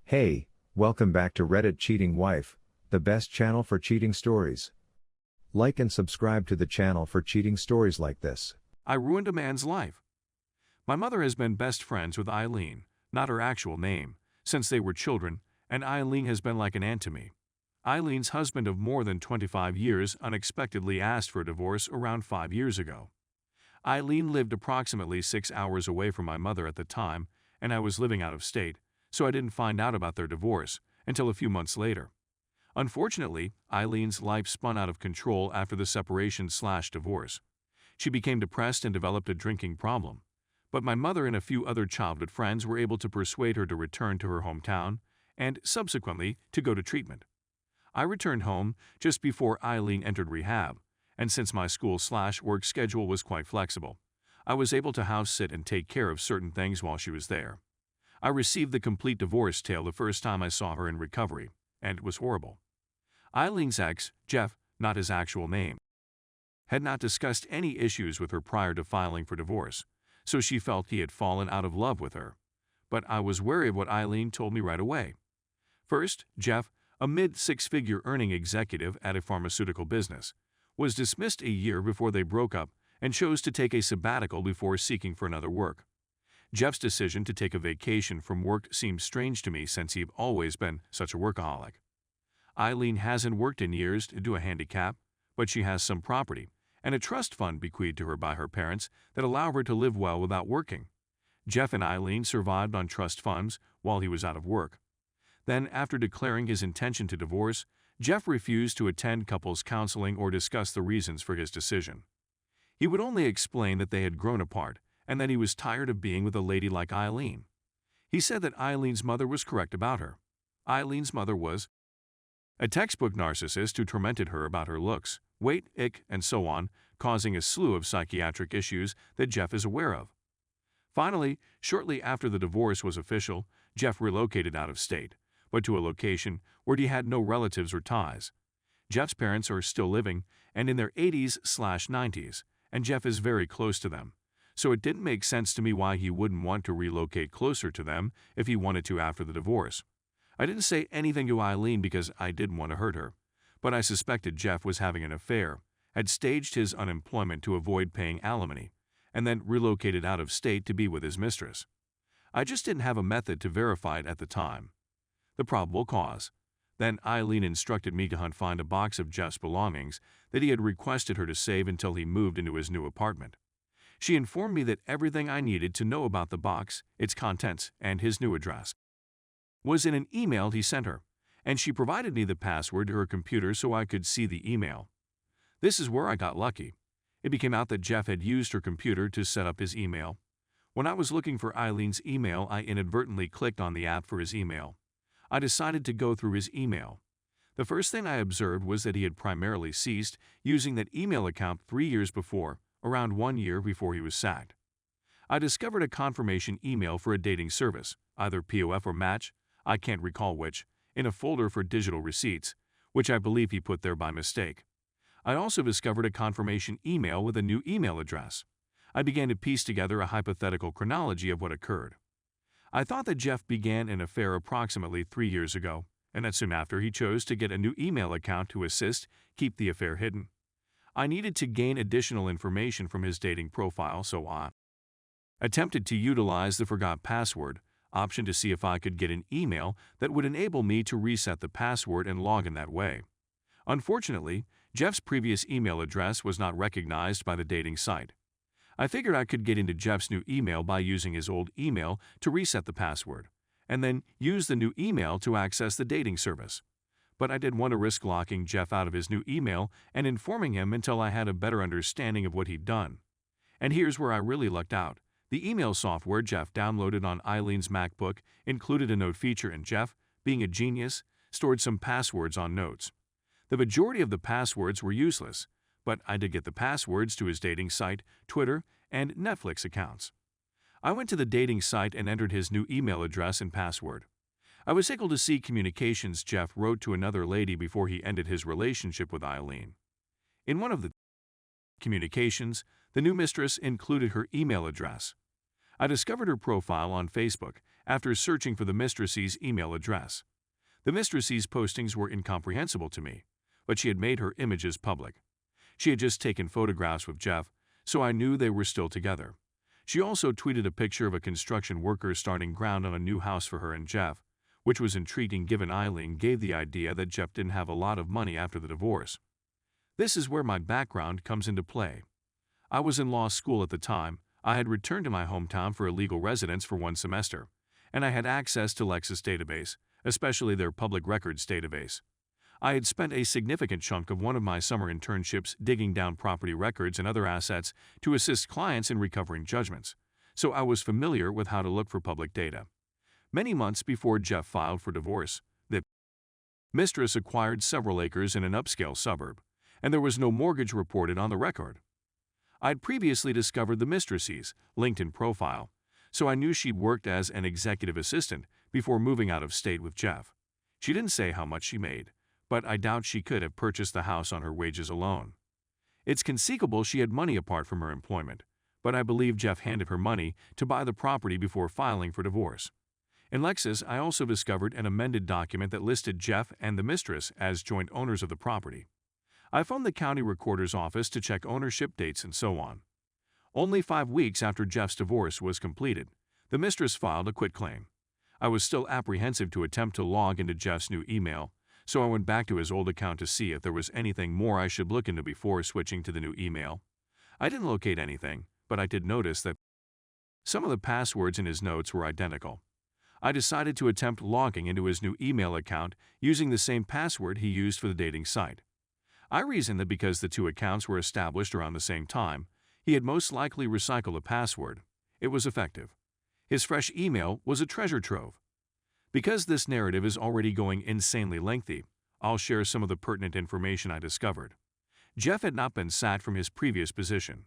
Hey, welcome back to Reddit Cheating Wife, the best channel for cheating stories. Like and subscribe to the channel for cheating stories like this. I ruined a man's life. My mother has been best friends with Eileen, not her actual name, since they were children, and Eileen has been like an aunt to me. Eileen's husband of more than 25 years unexpectedly asked for a divorce around 5 years ago. Eileen lived approximately 6 hours away from my mother at the time, and I was living out of state, so I didn't find out about their divorce until a few months later. Unfortunately, Eileen's life spun out of control after the separation/divorce. She became depressed and developed a drinking problem. But my mother and a few other childhood friends were able to persuade her to return to her hometown and, subsequently, to go to treatment. I returned home just before Eileen entered rehab, and since my school/work schedule was quite flexible, I was able to house sit and take care of certain things while she was there. I received the complete divorce tale the first time I saw her in recovery, and it was horrible. Eileen's ex, Jeff, not his actual name, had not discussed any issues with her prior to filing for divorce, so she felt he had fallen out of love with her. But I was wary of what Eileen told me right away. First, Jeff, a mid-six-figure earning executive at a pharmaceutical business, was dismissed a year before they broke up and chose to take a sabbatical before seeking for another work. Jeff's decision to take a vacation from work seemed strange to me since he'd always been such a workaholic. Eileen hasn't worked in years due to a handicap, but she has some property and a trust fund bequeathed to her by her parents that allow her to live well without working. Jeff and Eileen survived on trust funds while he was out of work. Then, after declaring his intention to divorce, Jeff refused to attend couples counseling or discuss the reasons for his decision. He would only explain that they had grown apart and that he was tired of being with a lady like Eileen. He said that Eileen's mother was correct about her. Eileen's mother was a textbook narcissist who tormented her about her looks, weight, ick, and so on, causing a slew of psychiatric issues that Jeff is aware of. Finally, shortly after the divorce was official, Jeff relocated out of state, but to a location where he had no relatives or ties. Jeff's parents are still living and in their 80s/90s, and Jeff is very close to them, so it didn't make sense to me why he wouldn't want to relocate closer to them if he wanted to after the divorce. I didn't say anything to Eileen because I didn't want to hurt her, but I suspected Jeff was having an affair, had staged his unemployment to avoid paying alimony, and then relocated out of state to be with his mistress. I just didn't have a method to verify it at the time. The probable cause. Then Eileen instructed me to find a box of Jeff's belongings that he had requested her to save until he moved into his new apartment. She informed me that everything I needed to know about the box, its contents, and his new address was in an email he sent her, and she provided me the password to her computer so I could see the email. This is where I got lucky. It became out that Jeff had used her computer to set up his email. When I was looking for Eileen's email, I inadvertently clicked on the app for his email. I decided to go through his email. The first thing I observed was that he had primarily ceased using that email account 3 years before, around 1 year before he was sacked. I discovered a confirmation email for a dating service, either POF or Match, I can't recall which, in a folder for digital receipts, which I believe he put there by mistake. I also discovered a confirmation email with a new email address. I began to piece together a hypothetical chronology of what occurred. I thought that Jeff began an affair approximately 3 years ago, and that soon after he chose to get a new email account to assist keep the affair hidden. I needed to gain additional information from his dating profile, so I attempted to utilize the forgot password option to see if I could get an email that would enable me to reset the password and log in that way. Unfortunately, Jeff's previous email address was not recognized by the dating site. I figured I could get into Jeff's new email by using his old email to reset the password, and then use the new email to access the dating service. But I didn't want to risk locking Jeff out of his new email and informing him until I had a better understanding of what he'd done. And here's where I really lucked out. The email software Jeff downloaded on Eileen's MacBook included a note feature, and Jeff, being a genius, stored some passwords on notes. The majority of the passwords were useless, but I did get the passwords to his dating site, Twitter, and Netflix accounts. I went to the dating site and entered his new email address and password. I was able to see communications Jeff wrote to another lady before he ended his relationship with Eileen. In one of the communications, the new mistress included her email address. I discovered her profile on Facebook after searching for the mistress's email address. The mistress's postings were incomprehensible to me, but she had made her images public. She had just taken photographs with Jeff, so I knew they were still together. She also tweeted a picture of a construction worker starting ground on a new house for her and Jeff, which was intriguing given Eileen gave the idea that Jeff didn't have a lot of money after the divorce. This is where my background comes into play. I was in law school at the time. I had returned to my hometown for a legal residence for 1 semester, and I had access to Lexis database, especially their public records database. I had spent a significant chunk of one of my summer internships digging down property records and other assets to assist clients in recovering judgments, so I was familiar with how to look for public data. Many months before Jeff filed for divorce, the mistress acquired several acres in an upscale suburb, and there was no mortgage reported on the record. I'd previously discovered the mistress's LinkedIn profile, so I knew she'd worked as an executive assistant before moving out of state with Jeff. She didn't say how much she made, but I doubt she could have purchased the house on her wages alone. It's conceivable she had money apart from her employment, but I believe Jeff handed her money to buy the property before filing for divorce. In Lexis, I also discovered an amended document that listed Jeff and the mistress as joint owners of the property. I phoned the county recorder's office to check ownership dates and so on. Only 5 weeks after Jeff's divorce was completed, the mistress filed a quitclaim. I was still apprehensive to attempt to log into Jeff's new email, so I went back to his old account to see if there was anything more I should look into before switching to the new email. I didn't locate anything, but I did notice that some of the passwords in his notes were identical. I decided to attempt logging into his new email account using the same password he used for the dating site. I reasoned that because the two accounts were established around the same time, he had most likely recycled the password. It was effective. His fresh email was a treasure trove. Because this narrative is already going insanely lengthy, I'll share some of the pertinent information I discovered. Jeff had not been sacked from his previous position.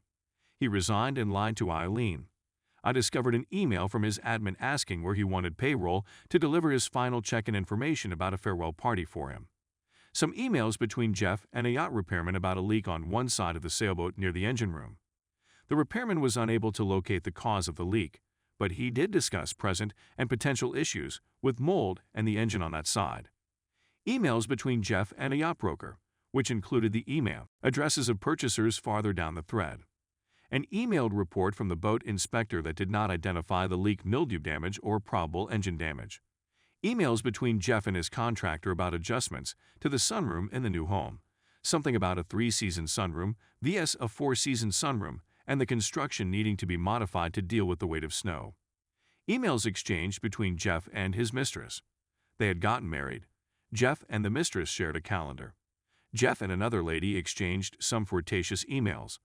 He resigned and lied to Eileen. I discovered an email from his admin asking where he wanted payroll to deliver his final check and information about a farewell party for him. Some emails between Jeff and a yacht repairman about a leak on one side of the sailboat near the engine room. The repairman was unable to locate the cause of the leak, but he did discuss present and potential issues with mold and the engine on that side. Emails between Jeff and a yacht broker, which included the email addresses of purchasers farther down the thread. An emailed report from the boat inspector that did not identify the leak mildew damage or probable engine damage. Emails between Jeff and his contractor about adjustments to the sunroom in the new home, something about a 3-season sunroom vs a 4-season sunroom, and the construction needing to be modified to deal with the weight of snow. Emails exchanged between Jeff and his mistress. They had gotten married. Jeff and the mistress shared a calendar. Jeff and another lady exchanged some flirtatious emails.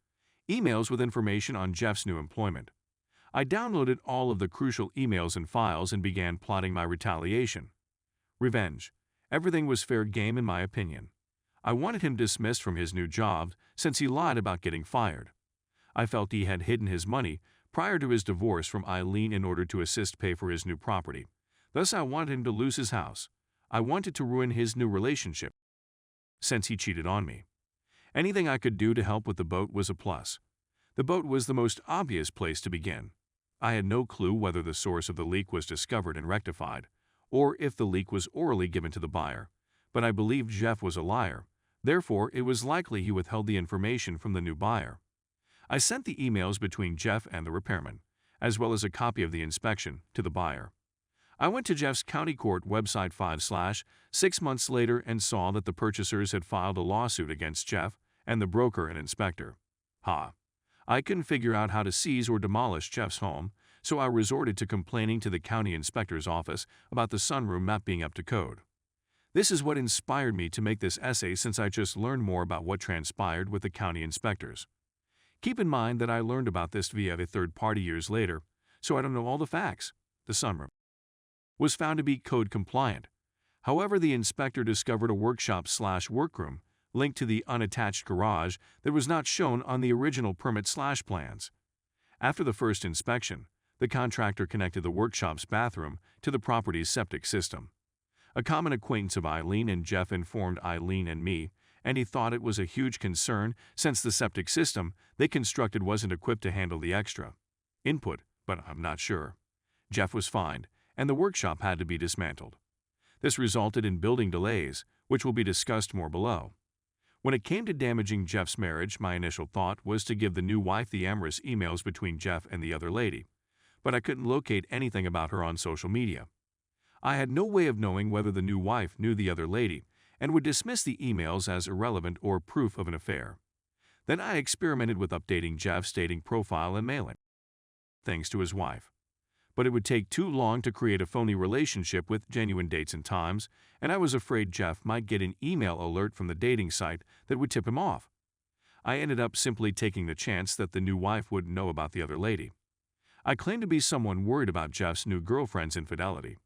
Emails with information on Jeff's new employment. I downloaded all of the crucial emails and files and began plotting my retaliation. Revenge. Everything was fair game in my opinion. I wanted him dismissed from his new job since he lied about getting fired. I felt he had hidden his money prior to his divorce from Eileen in order to assist pay for his new property. Thus, I wanted him to lose his house. I wanted to ruin his new relationship, since he cheated on me. Anything I could do to help with the boat was a plus. The boat was the most obvious place to begin. I had no clue whether the source of the leak was discovered and rectified, or if the leak was orally given to the buyer, but I believed Jeff was a liar. Therefore, it was likely he withheld the information from the new buyer. I sent the emails between Jeff and the repairman, as well as a copy of the inspection, to the buyer. I went to Jeff's county court website 5/6 months later and saw that the purchasers had filed a lawsuit against Jeff and the broker and inspector. I couldn't figure out how to seize or demolish Jeff's home, so I resorted to complaining to the county inspector's office about the sunroom not being up to code. This is what inspired me to make this essay since I just learned more about what transpired with the county inspectors. Keep in mind that I learned about this via a third party years later, so I don't know all the facts. The sunroom was found to be code compliant. However, the inspector discovered a workshop/workroom linked to the unattached garage that was not shown on the original permit/plans. After the first inspection, the contractor connected the workshop's bathroom to the property's septic system. A common acquaintance of Eileen and Jeff informed Eileen and me, and he thought it was a huge concern since the septic system they constructed wasn't equipped to handle the extra input, but I'm not sure. Jeff was fined, and the workshop had to be dismantled. This resulted in building delays, which will be discussed more below. When it came to damaging Jeff's marriage, my initial thought was to give the new wife the amorous emails between Jeff and the other lady, but I couldn't locate anything about her on social media. I had no way of knowing whether the new wife knew the other lady and would dismiss the emails as irrelevant or proof of an affair. Then I experimented with updating Jeff's dating profile and mailing things to his wife. But it would take too long to create a phony relationship with genuine dates and times, and I was afraid Jeff might get an email alert from the dating site that would tip him off. I ended up simply taking the chance that the new wife wouldn't know about the other lady. I claimed to be someone worried about Jeff's new girlfriend's infidelity.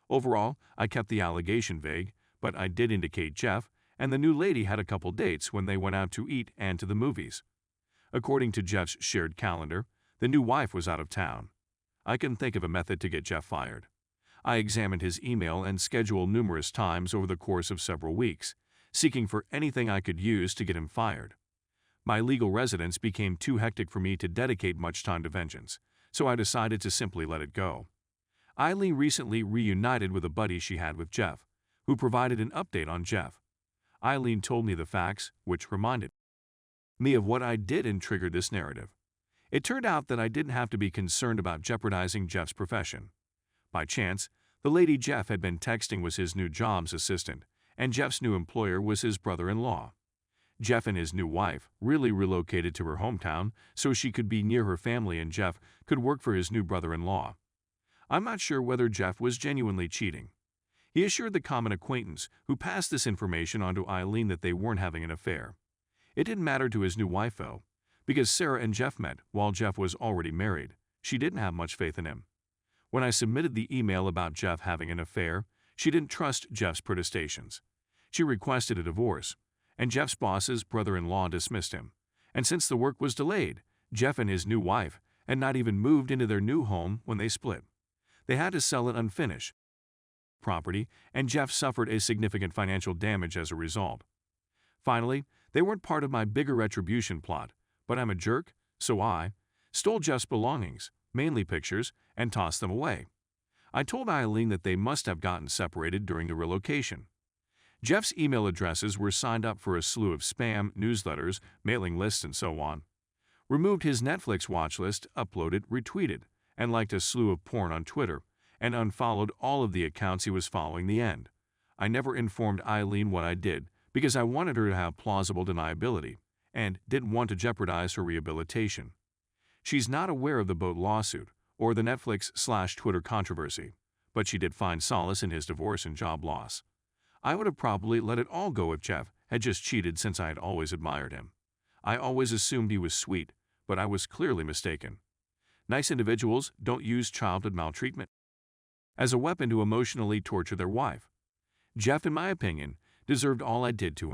Overall, I kept the allegation vague, but I did indicate Jeff and the new lady had a couple dates when they went out to eat and to the movies. According to Jeff's shared calendar, the new wife was out of town. I couldn't think of a method to get Jeff fired. I examined his email and schedule numerous times over the course of several weeks, seeking for anything I could use to get him fired. My legal residence became too hectic for me to dedicate much time to vengeance, so I decided to simply let it go. Eileen recently reunited with a buddy she had with Jeff, who provided an update on Jeff. Eileen told me the facts, which reminded me of what I did and triggered this narrative. It turned out that I didn't have to be concerned about jeopardizing Jeff's profession. By chance, the lady Jeff had been texting was his new job's assistant, and Jeff's new employer was his brother-in-law. Jeff and his new wife really relocated to her hometown so she could be near her family and Jeff could work for his new brother-in-law. I'm not sure whether Jeff was genuinely cheating. He assured the common acquaintance who passed this information on to Eileen that they weren't having an affair. It didn't matter to his new wife, though, because Sarah and Jeff met while Jeff was already married. She didn't have much faith in him. When I submitted the email about Jeff having an affair, she didn't trust Jeff's protestations. She requested a divorce, and Jeff's boss's brother-in-law dismissed him. And since the work was delayed, Jeff and his new wife had not even moved into their new home when they split. They had to sell it unfinished property, and Jeff suffered a significant financial damage as a result. Finally, they weren't part of my bigger retribution plot, but I'm a jerk, so I stole Jeff's belongings, mainly pictures, and tossed them away. I told Eileen that they must have gotten separated during the relocation. Jeff's email addresses were signed up for a slew of spam, newsletters, mailing lists, and so on. Removed his Netflix watch list, uploaded, retweeted, and liked a slew of porn on Twitter, and unfollowed all of the accounts he was following the end. I never informed Eileen what I did because I wanted her to have plausible deniability and didn't want to jeopardize her rehabilitation. She's not aware of the boat lawsuit or the Netflix/Twitter controversy, but she did find solace in his divorce and job loss. I would have probably let it all go if Jeff had just cheated since I had always admired him. I always assumed he was sweet, but I was clearly mistaken. Nice individuals don't use childhood maltreatment as a weapon to emotionally torture their wife. Jeff, in my opinion, deserved all I did to him.